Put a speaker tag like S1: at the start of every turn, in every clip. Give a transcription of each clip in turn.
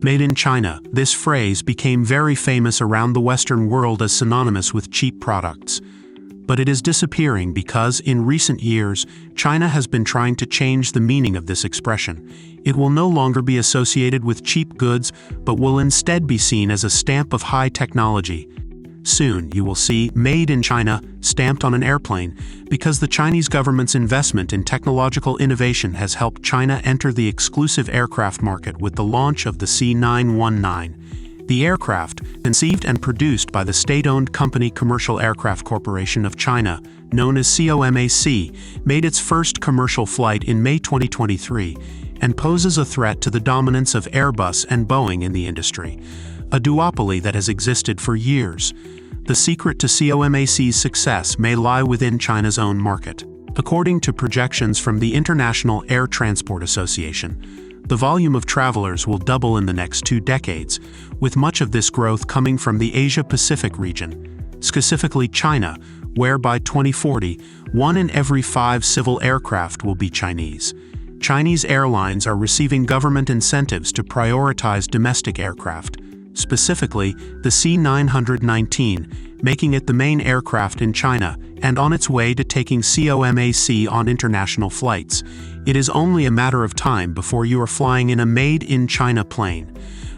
S1: Made in China, this phrase became very famous around the Western world as synonymous with cheap products. But it is disappearing because, in recent years, China has been trying to change the meaning of this expression. It will no longer be associated with cheap goods, but will instead be seen as a stamp of high technology. Soon, you will see "Made in China" stamped on an airplane, because the Chinese government's investment in technological innovation has helped China enter the exclusive aircraft market with the launch of the C919. The aircraft, conceived and produced by the state-owned company Commercial Aircraft Corporation of China, known as COMAC, made its first commercial flight in May 2023 and poses a threat to the dominance of Airbus and Boeing in the industry, a duopoly that has existed for years. The secret to COMAC's success may lie within China's own market. According to projections from the International Air Transport Association, the volume of travelers will double in the next 2 decades, with much of this growth coming from the Asia-Pacific region, specifically China, where by 2040, 1 in every 5 civil aircraft will be Chinese. Chinese airlines are receiving government incentives to prioritize domestic aircraft, specifically the C919, making it the main aircraft in China and on its way to taking COMAC on international flights. It is only a matter of time before you are flying in a made-in-China plane.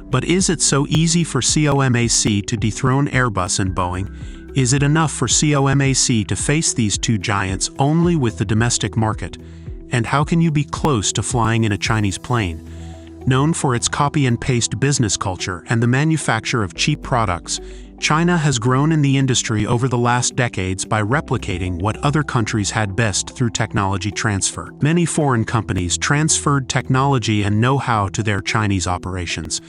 S1: But is it so easy for COMAC to dethrone Airbus and Boeing? Is it enough for COMAC to face these 2 giants only with the domestic market? And how can you be close to flying in a Chinese plane? Known for its copy-and-paste business culture and the manufacture of cheap products, China has grown in the industry over the last decades by replicating what other countries had best through technology transfer. Many foreign companies transferred technology and know-how to their Chinese operations,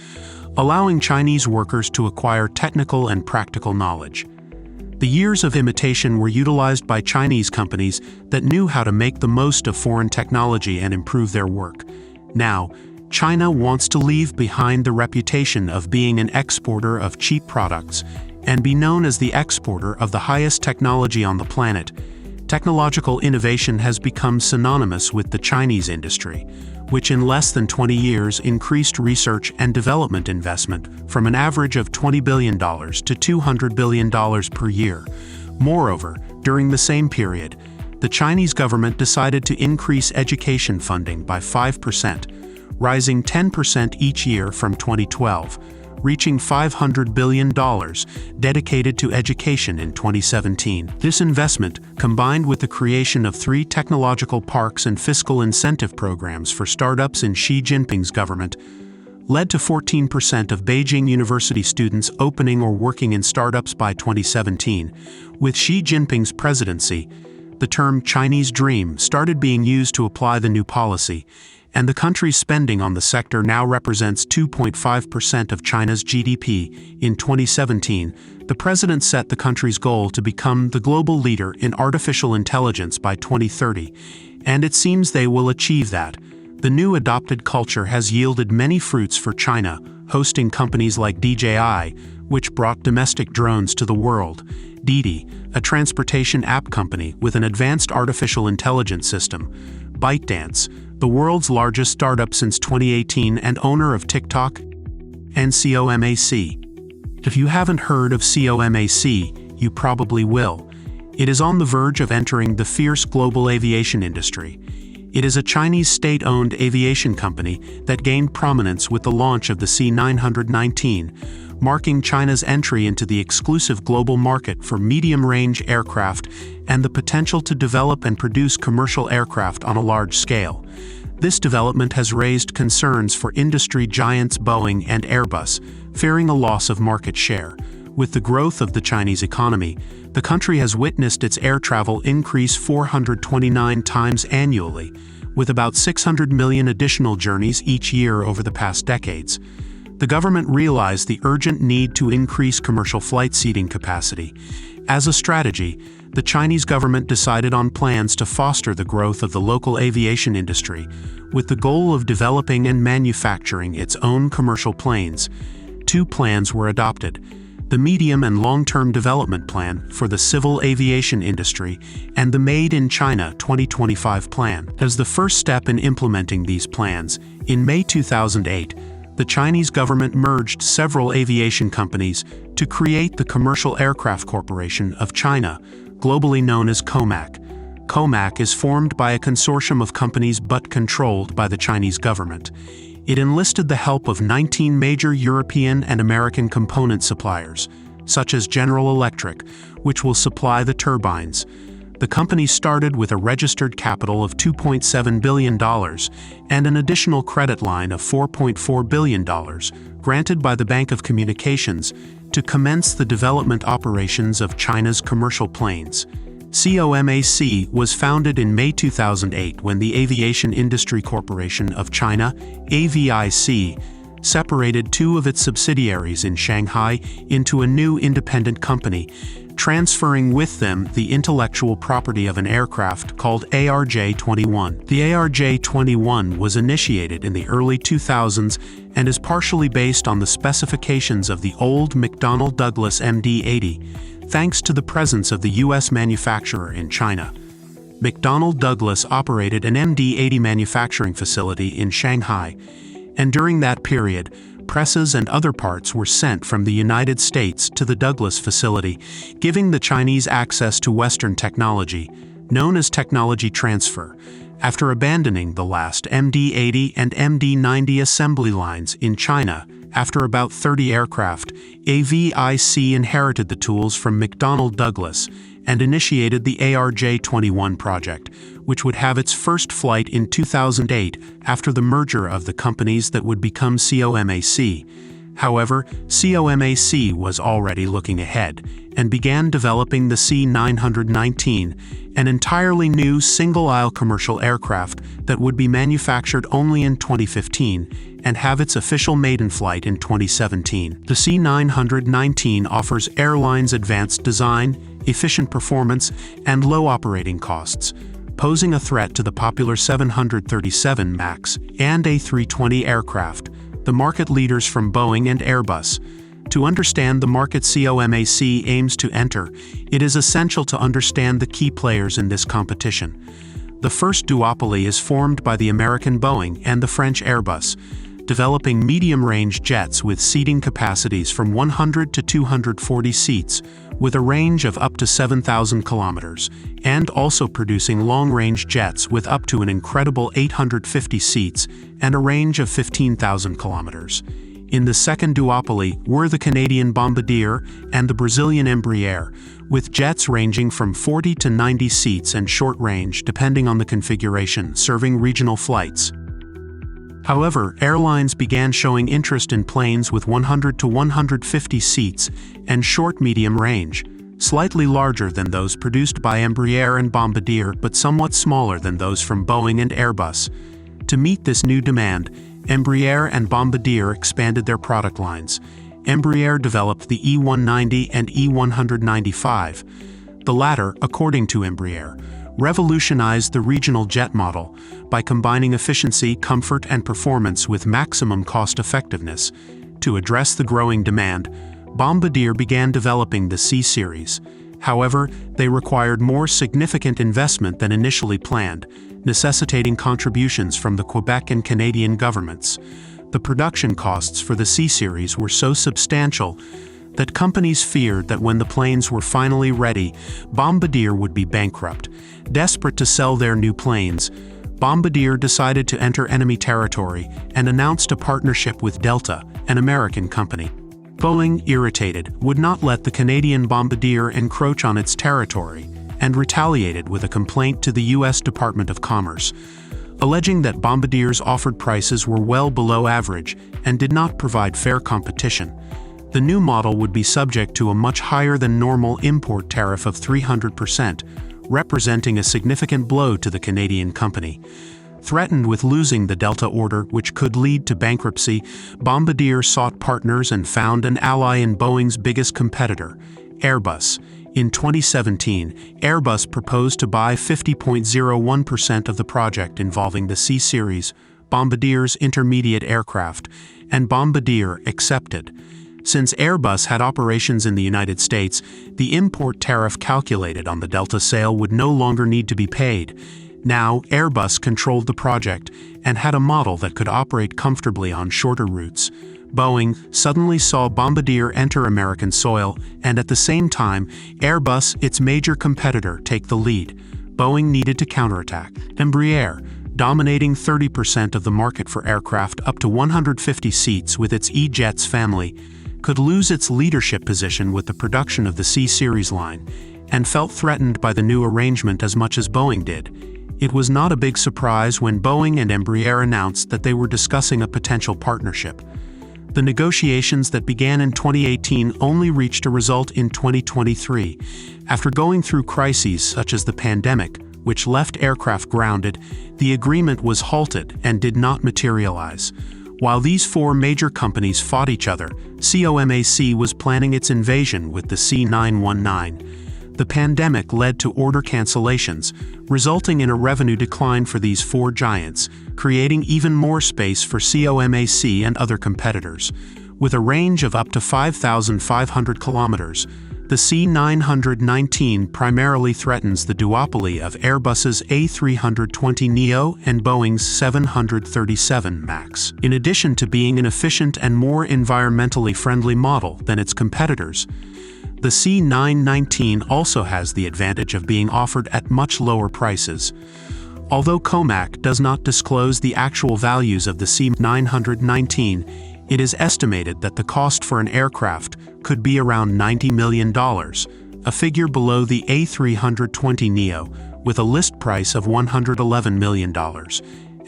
S1: allowing Chinese workers to acquire technical and practical knowledge. The years of imitation were utilized by Chinese companies that knew how to make the most of foreign technology and improve their work. Now, China wants to leave behind the reputation of being an exporter of cheap products and be known as the exporter of the highest technology on the planet. Technological innovation has become synonymous with the Chinese industry, which in less than 20 years increased research and development investment from an average of $20 billion to $200 billion per year. Moreover, during the same period, the Chinese government decided to increase education funding by 5%, rising 10% each year from 2012, reaching $500 billion dedicated to education in 2017. This investment, combined with the creation of 3 technological parks and fiscal incentive programs for startups in Xi Jinping's government, led to 14% of Beijing university students opening or working in startups by 2017. With Xi Jinping's presidency, the term Chinese Dream started being used to apply the new policy, and the country's spending on the sector now represents 2.5% of China's GDP. In 2017, the president set the country's goal to become the global leader in artificial intelligence by 2030, and it seems they will achieve that. The new adopted culture has yielded many fruits for China, hosting companies like DJI, which brought domestic drones to the world, Didi, a transportation app company with an advanced artificial intelligence system, ByteDance, the world's largest startup since 2018 and owner of TikTok, and COMAC. If you haven't heard of COMAC, you probably will. It is on the verge of entering the fierce global aviation industry. It is a Chinese state-owned aviation company that gained prominence with the launch of the C919, marking China's entry into the exclusive global market for medium-range aircraft and the potential to develop and produce commercial aircraft on a large scale. This development has raised concerns for industry giants Boeing and Airbus, fearing a loss of market share. With the growth of the Chinese economy, the country has witnessed its air travel increase 429 times annually, with about 600 million additional journeys each year over the past decades. The government realized the urgent need to increase commercial flight seating capacity. As a strategy, the Chinese government decided on plans to foster the growth of the local aviation industry, with the goal of developing and manufacturing its own commercial planes. 2 plans were adopted: the Medium and Long-Term Development Plan for the civil aviation industry and the Made in China 2025 Plan. As the first step in implementing these plans, in May 2008, the Chinese government merged several aviation companies to create the Commercial Aircraft Corporation of China, globally known as COMAC. COMAC is formed by a consortium of companies but controlled by the Chinese government. It enlisted the help of 19 major European and American component suppliers, such as General Electric, which will supply the turbines. The company started with a registered capital of $2.7 billion and an additional credit line of $4.4 billion, granted by the Bank of Communications, to commence the development operations of China's commercial planes. COMAC was founded in May 2008 when the Aviation Industry Corporation of China, AVIC, separated two of its subsidiaries in Shanghai into a new independent company, transferring with them the intellectual property of an aircraft called ARJ-21. The ARJ-21 was initiated in the early 2000s and is partially based on the specifications of the old McDonnell Douglas MD-80, thanks to the presence of the U.S. manufacturer in China. McDonnell Douglas operated an MD-80 manufacturing facility in Shanghai, and during that period, presses and other parts were sent from the United States to the Douglas facility, giving the Chinese access to Western technology, known as technology transfer. After abandoning the last MD-80 and MD-90 assembly lines in China, after about 30 aircraft, AVIC inherited the tools from McDonnell Douglas and initiated the ARJ-21 project, which would have its first flight in 2008 after the merger of the companies that would become COMAC. However, COMAC was already looking ahead and began developing the C-919, an entirely new single-aisle commercial aircraft that would be manufactured only in 2015 and have its official maiden flight in 2017. The C-919 offers airlines advanced design, efficient performance, and low operating costs, posing a threat to the popular 737 MAX and A320 aircraft, the market leaders from Boeing and Airbus. To understand the market COMAC aims to enter, it is essential to understand the key players in this competition. The first duopoly is formed by the American Boeing and the French Airbus, developing medium-range jets with seating capacities from 100 to 240 seats, with a range of up to 7,000 kilometers, and also producing long-range jets with up to an incredible 850 seats and a range of 15,000 kilometers. In the second duopoly were the Canadian Bombardier and the Brazilian Embraer, with jets ranging from 40 to 90 seats and short range depending on the configuration, serving regional flights. However, airlines began showing interest in planes with 100 to 150 seats and short-medium range, slightly larger than those produced by Embraer and Bombardier but somewhat smaller than those from Boeing and Airbus. To meet this new demand, Embraer and Bombardier expanded their product lines. Embraer developed the E190 and E195. The latter, according to Embraer, revolutionized the regional jet model by combining efficiency, comfort, and performance with maximum cost-effectiveness. To address the growing demand, Bombardier began developing the C-Series. However, they required more significant investment than initially planned, necessitating contributions from the Quebec and Canadian governments. The production costs for the C-Series were so substantial that companies feared that when the planes were finally ready, Bombardier would be bankrupt. Desperate to sell their new planes, Bombardier decided to enter enemy territory and announced a partnership with Delta, an American company. Boeing, irritated, would not let the Canadian Bombardier encroach on its territory and retaliated with a complaint to the U.S. Department of Commerce, alleging that Bombardier's offered prices were well below average and did not provide fair competition. The new model would be subject to a much higher than normal import tariff of 300%, representing a significant blow to the Canadian company. Threatened with losing the Delta order, which could lead to bankruptcy, Bombardier sought partners and found an ally in Boeing's biggest competitor, Airbus. In 2017, Airbus proposed to buy 50.01% of the project involving the C-Series, Bombardier's intermediate aircraft, and Bombardier accepted. Since Airbus had operations in the United States, the import tariff calculated on the Delta sale would no longer need to be paid. Now, Airbus controlled the project and had a model that could operate comfortably on shorter routes. Boeing suddenly saw Bombardier enter American soil, and at the same time, Airbus, its major competitor, take the lead. Boeing needed to counterattack. Embraer, dominating 30% of the market for aircraft up to 150 seats with its E-Jets family, could lose its leadership position with the production of the C-Series line, and felt threatened by the new arrangement as much as Boeing did. It was not a big surprise when Boeing and Embraer announced that they were discussing a potential partnership. The negotiations that began in 2018 only reached a result in 2023. After going through crises such as the pandemic, which left aircraft grounded, the agreement was halted and did not materialize. While these four major companies fought each other, COMAC was planning its invasion with the C919. The pandemic led to order cancellations, resulting in a revenue decline for these four giants, creating even more space for COMAC and other competitors. With a range of up to 5,500 kilometers, the C919 primarily threatens the duopoly of Airbus's A320neo and Boeing's 737 MAX. In addition to being an efficient and more environmentally friendly model than its competitors, the C919 also has the advantage of being offered at much lower prices. Although COMAC does not disclose the actual values of the C919, it is estimated that the cost for an aircraft could be around $90 million, a figure below the A320neo, with a list price of $111 million,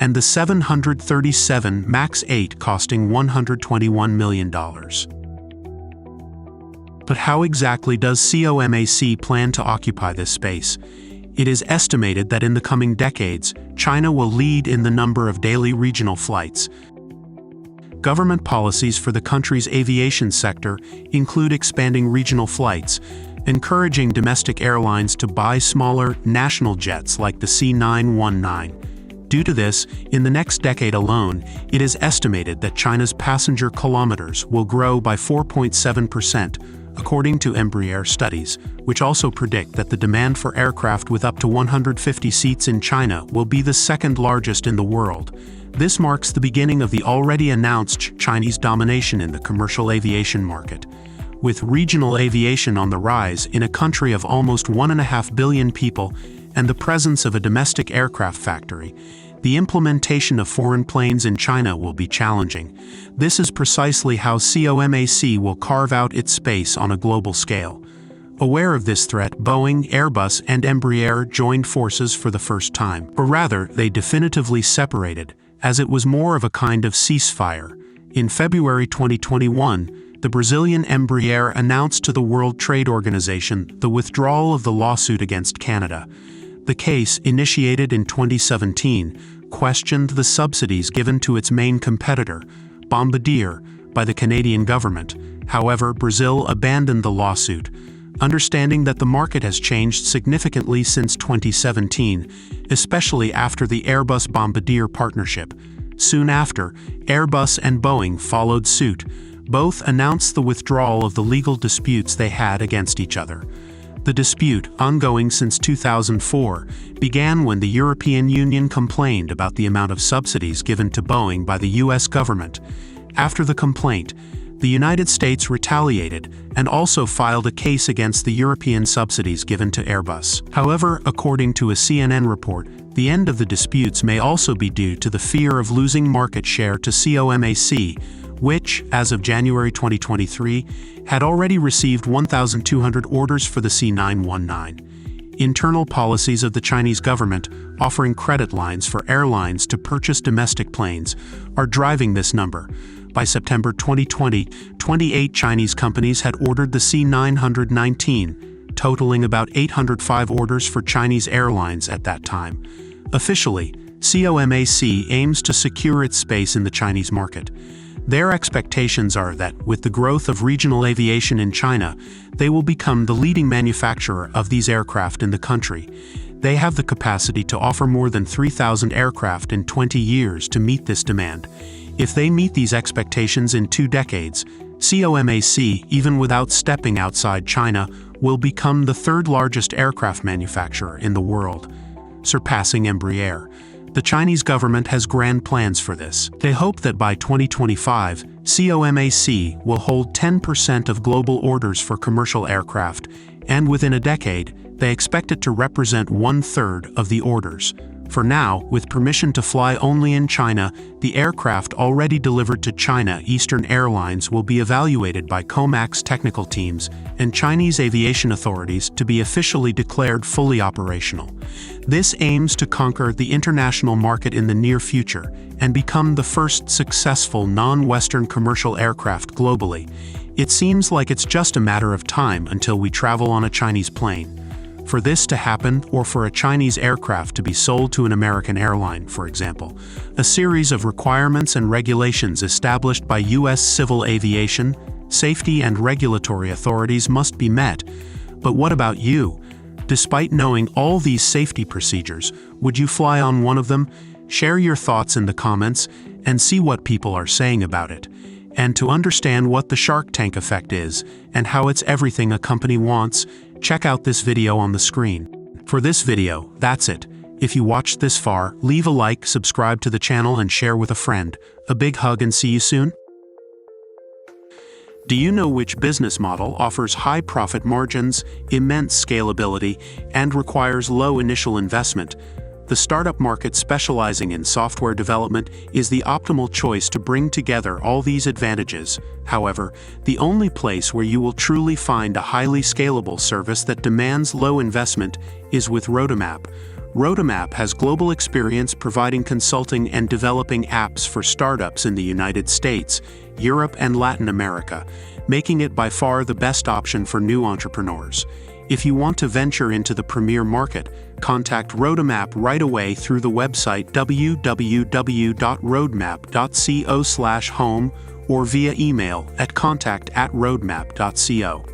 S1: and the 737 MAX 8 costing $121 million. But how exactly does COMAC plan to occupy this space? It is estimated that in the coming decades, China will lead in the number of daily regional flights. Government policies for the country's aviation sector include expanding regional flights, encouraging domestic airlines to buy smaller, national jets like the C919. Due to this, in the next decade alone, it is estimated that China's passenger kilometers will grow by 4.7%, according to Embraer studies, which also predict that the demand for aircraft with up to 150 seats in China will be the second largest in the world. This marks the beginning of the already announced Chinese domination in the commercial aviation market. With regional aviation on the rise in a country of almost 1.5 billion people and the presence of a domestic aircraft factory, the implementation of foreign planes in China will be challenging. This is precisely how COMAC will carve out its space on a global scale. Aware of this threat, Boeing, Airbus, and Embraer joined forces for the first time, or rather, they definitively separated, as it was more of a kind of ceasefire. In February 2021, the Brazilian Embraer announced to the World Trade Organization the withdrawal of the lawsuit against Canada. The case, initiated in 2017, questioned the subsidies given to its main competitor, Bombardier, by the Canadian government. However, Brazil abandoned the lawsuit, understanding that the market has changed significantly since 2017, especially after the Airbus-Bombardier partnership. Soon after, Airbus and Boeing followed suit. Both announced the withdrawal of the legal disputes they had against each other. The dispute, ongoing since 2004, began when the European Union complained about the amount of subsidies given to Boeing by the US government. After the complaint, the United States retaliated and also filed a case against the European subsidies given to Airbus. However, according to a CNN report, the end of the disputes may also be due to the fear of losing market share to COMAC, which, as of January 2023, had already received 1,200 orders for the C919. Internal policies of the Chinese government, offering credit lines for airlines to purchase domestic planes, are driving this number. By September 2020, 28 Chinese companies had ordered the C919, totaling about 805 orders for Chinese airlines at that time. Officially, COMAC aims to secure its space in the Chinese market. Their expectations are that, with the growth of regional aviation in China, they will become the leading manufacturer of these aircraft in the country. They have the capacity to offer more than 3,000 aircraft in 20 years to meet this demand. If they meet these expectations in 2 decades, COMAC, even without stepping outside China, will become the third largest aircraft manufacturer in the world. surpassing Embraer. The Chinese government has grand plans for this. They hope that by 2025, COMAC will hold 10% of global orders for commercial aircraft, and within a decade, they expect it to represent 1/3 of the orders. For now, with permission to fly only in China, the aircraft already delivered to China Eastern Airlines will be evaluated by COMAC's technical teams and Chinese aviation authorities to be officially declared fully operational. This aims to conquer the international market in the near future and become the first successful non-Western commercial aircraft globally. It seems like it's just a matter of time until we travel on a Chinese plane. For this to happen, or for a Chinese aircraft to be sold to an American airline, for example, a series of requirements and regulations established by U.S. civil aviation, safety and regulatory authorities must be met. But what about you? Despite knowing all these safety procedures, would you fly on one of them? Share your thoughts in the comments and see what people are saying about it. And to understand what the Shark Tank effect is and how it's everything a company wants, check out this video on the screen. For this video, that's it. If you watched this far, leave a like, subscribe to the channel, and share with a friend. A big hug and see you soon. Do you know which business model offers high profit margins, immense scalability, and requires low initial investment? The startup market specializing in software development is the optimal choice to bring together all these advantages. However, the only place where you will truly find a highly scalable service that demands low investment is with Roadmap. Roadmap has global experience providing consulting and developing apps for startups in the United States, Europe, and Latin America, making it by far the best option for new entrepreneurs. If you want to venture into the premier market, contact Roadmap right away through the website www.roadmap.co/home or via email at contact@roadmap.co.